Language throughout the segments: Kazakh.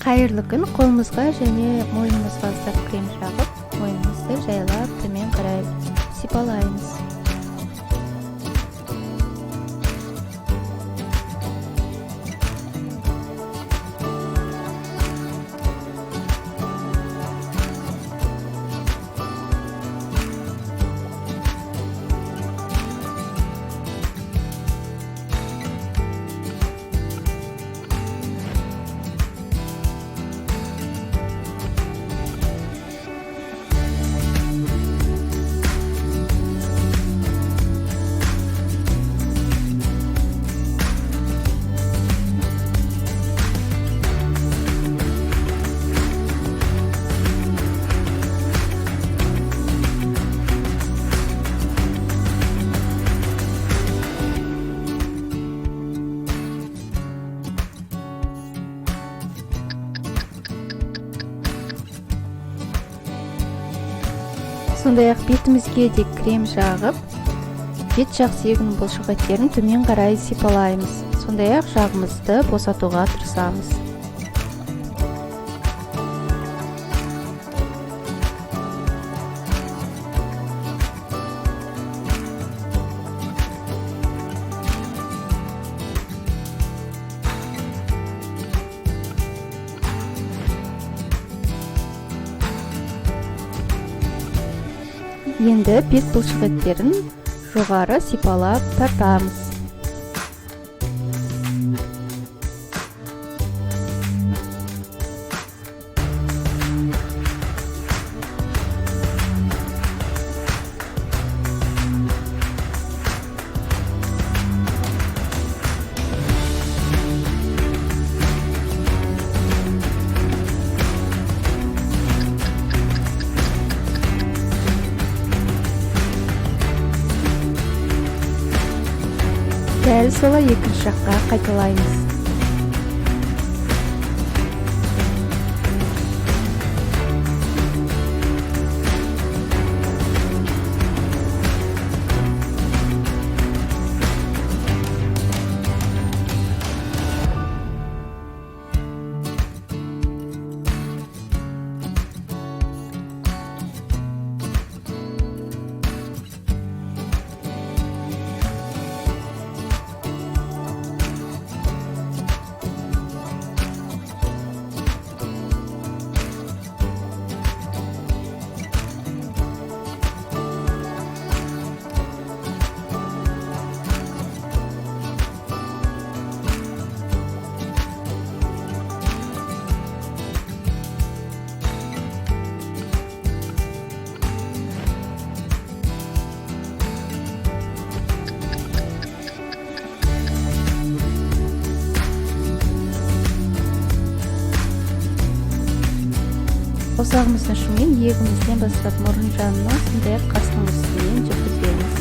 Кайырлы күн. Колуңузга және мойнуңузга ыстап крем жагып, мойнуңузду жайлап төмен карай сипалайбыз. Сондай-ақ бетімізге де крем жағып, бет жақ сүйегінің бұлшықеттерін төмен қарай сипалаймыз. Сондай-ақ жағымызды босатуға тырысамыз. Енді бет бұлшықеттерін жоғары сипалап тартамыз. Дәл солай екінші жаққа қайталаймыз. Саусағымыздың ұшымен иегімізден бастап мұрын жанына, сондай-ақ қастың үстінен жүргіземіз.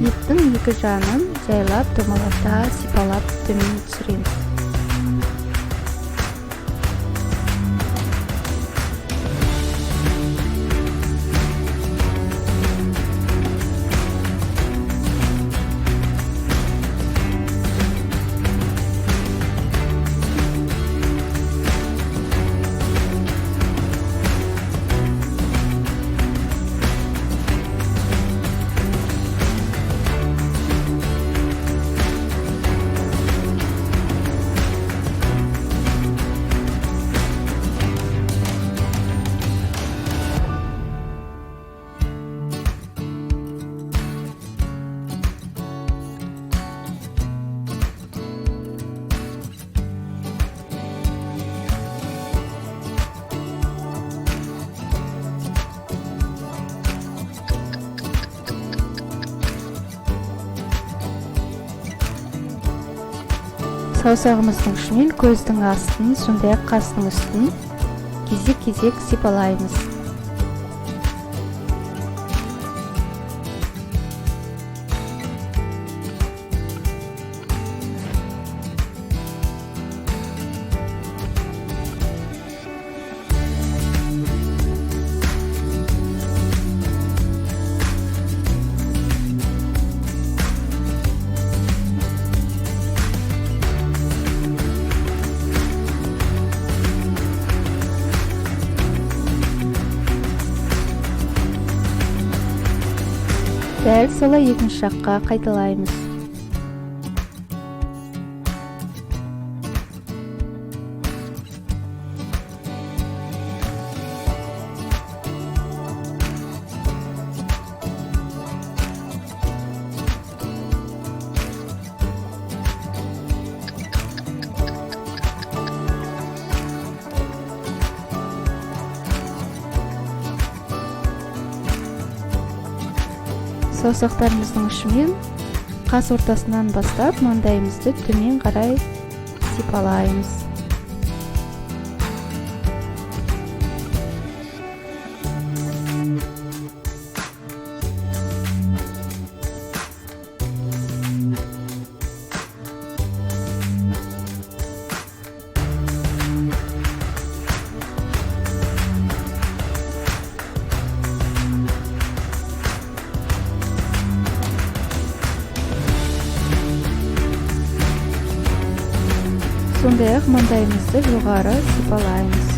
Беттің екі жағын жайлап, домалата сипалап төмен түсіреміз. Саусагыбыздын ұшымен көздүн астын, сондай кастын үстүн кезек-кезек сыйпалайбыз. Дәл солай екінші жаққа қайталаймыз. Саусақтарымыздың ұшымен қас ортасынан бастап маңдайымызды төмен қарай сипалаймыз. Сондай-ақ маңдайымызды жоғары сипалаймыз.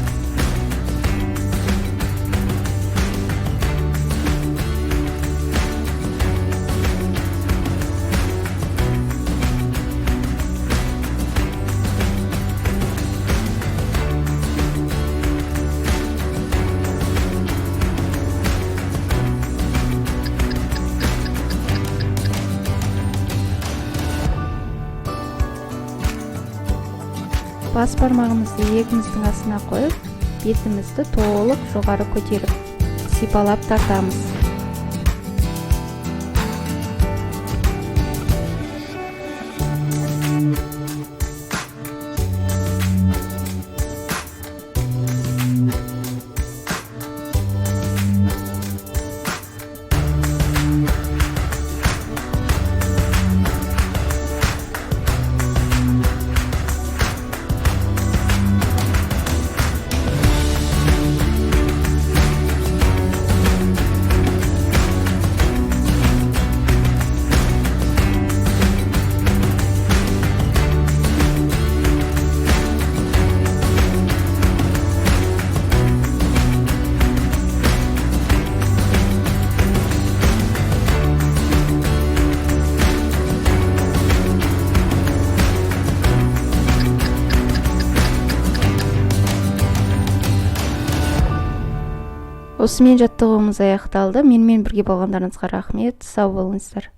Бас бармағымызды иегіміздің астына қойып, бетімізді толық жоғары көтеріп, сипалап тартамыз. Осымен жаттығуымыз аяқталды. Менімен бірге болғандарыңызға рахмет. Сау болыңыздар.